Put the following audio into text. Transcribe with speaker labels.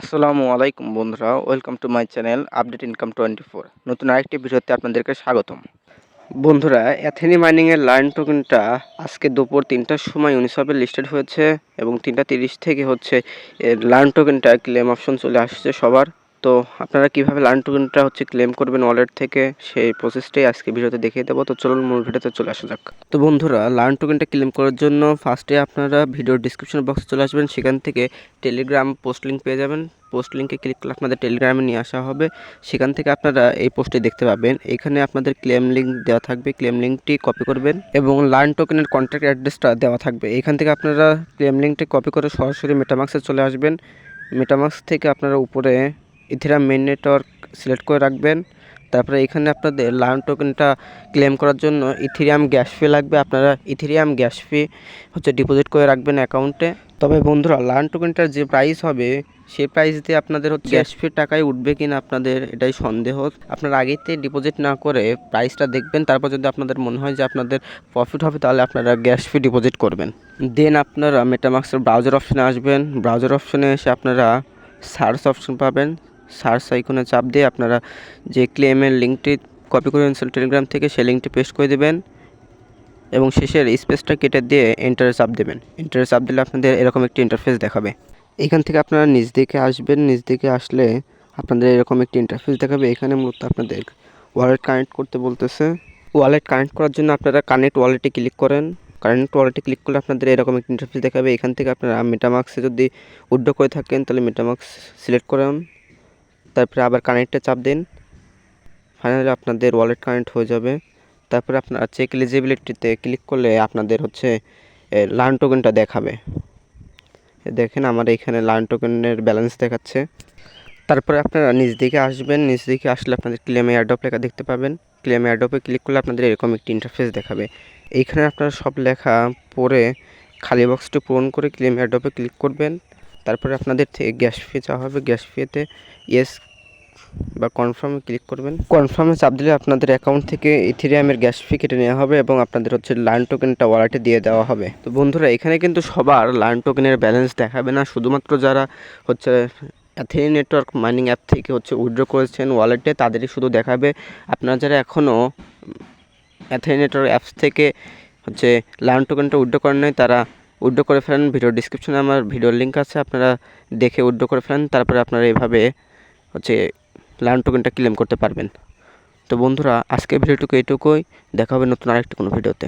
Speaker 1: আসসালামু আলাইকুম বন্ধুরা, welcome to my channel update income 24। নতুন আরেকটি ভিডিওতে আপনাদেরকে স্বাগতম। বন্ধুরা, অ্যাথেনি মাইনিংয়ের লার্ন টোকেনটা আজকে দুপুর 3টার সময় ইউনিসপে লিস্টেড হয়েছে এবং 3:30 থেকে হচ্ছে এর লার্ন টোকেনটা ক্লেম অপশন চলে আসছে সবার। তো আপনারা কীভাবে লার্ন টোকেনটা ক্লেম করবেন ওয়ালেট থেকে, সেই প্রসেসটাই আজকে ভিডিওতে দেখিয়ে দেবো। তো চলুন মূল ভিডিওতে চলে আসা যাক। তো বন্ধুরা, লার্ন টোকেনটা ক্লেম করার জন্য ফার্স্টে আপনারা ভিডিওর ডিসক্রিপশন বক্সে চলে আসবেন। সেখান থেকে টেলিগ্রাম পোস্ট লিঙ্ক পেয়ে যাবেন। পোস্ট লিঙ্কে ক্লিক করলে আপনাদের টেলিগ্রামে নিয়ে আসা হবে। সেখান থেকে আপনারা এই পোস্টে দেখতে পাবেন, এখানে আপনাদের ক্লেম লিঙ্ক দেওয়া থাকবে। ক্লেম লিঙ্কটি কপি করবেন এবং লার্ন টোকেনের কন্ট্যাক্ট অ্যাড্রেসটা দেওয়া থাকবে। এখান থেকে আপনারা ক্লেম লিঙ্কটি কপি করে সরাসরি মেটামাক্সে চলে আসবেন। মেটামাক্স থেকে আপনারা উপরে ইথেরিয়াম মেইন নেটওয়ার্ক সিলেক্ট করে রাখবেন। তারপরে এখানে আপনাদের লার্ন টোকেনটা ক্লেম করার জন্য ইথেরিয়াম গ্যাস ফি লাগবে। আপনারা ইথেরিয়াম গ্যাস ফি ডিপোজিট করে রাখবেন অ্যাকাউন্টে। তবে বন্ধুরা, লার্ন টোকেনটার যে প্রাইস হবে সেই প্রাইস দিয়ে আপনাদের গ্যাস ফির টাকায় উঠবে কিনা আপনাদের এটাই সন্দেহ। আপনারা আগেতে ডিপোজিট না করে প্রাইসটা দেখবেন, তারপর যদি আপনাদের মনে হয় যে আপনাদের প্রফিট হবে তাহলে আপনারা গ্যাস ফি ডিপোজিট করবেন। দেন আপনারা মেটামাক্সের ব্রাউজার অপশনে আসবেন। ব্রাউজার অপশনে এসে আপনারা সার্চ অপশন পাবেন। সার্চ আইকনে চাপ দিয়ে আপনারা যে ক্লেমের লিঙ্কটি কপি করে এনেছেন টেলিগ্রাম থেকে, সেই লিঙ্কটি পেস্ট করে দেবেন এবং শেষের স্পেসটা কেটে দিয়ে এন্টারে চাপ দেবেন। এন্টারে চাপ দিলে আপনাদের এরকম একটি ইন্টারফেস দেখাবে। এখান থেকে আপনারা নিচ দিকে আসবেন। নিচ দিকে আসলে আপনাদের এরকম একটি ইন্টারফেস দেখাবে। এখানে মূলত আপনাদের ওয়ালেট কানেক্ট করতে বলতেছে। ওয়ালেট কানেক্ট করার জন্য আপনারা কানেক্ট ওয়ালেটে ক্লিক করেন। কানেক্ট ওয়ালেটে ক্লিক করলে আপনাদের এরকম একটি ইন্টারফেস দেখাবে। এখান থেকে আপনারা মেটামাক্সে যদি উইথড্র করে থাকেন তাহলে মেটামাক্স সিলেক্ট করেন, তারপরে আবার কানেক্টে চাপ দিন। ফাইনালি আপনাদের ওয়ালেট কানেক্ট হয়ে যাবে। তারপরে আপনারা চেক এলিজিবিলিটিতে ক্লিক করলে আপনাদের লার্ন টোকেনটা দেখাবে। দেখেন আমার এখানে লার্ন টোকেনের ব্যালেন্স দেখাচ্ছে। তারপরে আপনারা নিচ দিকে আসবেন। নিচ দিকে আসলে আপনাদের ক্লেম এয়ারড্রপ লেখা দেখতে পাবেন। ক্লেম এয়ারড্রপে ক্লিক করলে আপনাদের এরকম একটি ইন্টারফেস দেখাবে। এইখানে আপনারা সব লেখা পড়ে খালি বক্সটি পূরণ করে ক্লেম এয়ারড্রপে ক্লিক করবেন। তারপরে আপনাদের থেকে গ্যাস ফি চাওয়া হবে। গ্যাস ফিতে ইয়েস বা কনফার্মে ক্লিক করবেন। কনফার্মে চাপ দিলে আপনাদের অ্যাকাউন্ট থেকে ইথেরিয়ামের গ্যাস ফি কেটে নেওয়া হবে এবং আপনাদের লার্ন টোকেনটা ওয়ালেটে দিয়ে দেওয়া হবে। তো বন্ধুরা, এখানে কিন্তু সবার লার্ন টোকেনের ব্যালেন্স দেখাবে না। শুধুমাত্র যারা অ্যাথেনি নেটওয়ার্ক মাইনিং অ্যাপ থেকে উইথড্র করেছেন ওয়ালেটে তাদেরই শুধু দেখাবে। আপনারা যারা এখনও অ্যাথেনি নেটওয়ার্ক অ্যাপস থেকে লার্ন টোকেনটা উইথড্র করেন নাই তারা উইথড্র করে ফেলেন। ভিডিও ডিসক্রিপশনে আমার ভিডিওর লিঙ্ক আছে, আপনারা দেখে উইথড্র করে ফেলেন। তারপরে আপনারা এইভাবে লার্ন টোকেনটা ক্লেম করতে পারবেন। তো বন্ধুরা, আজকের ভিডিওটুকু এইটুকুই। দেখা হবে নতুন আরেকটি কোনো ভিডিওতে।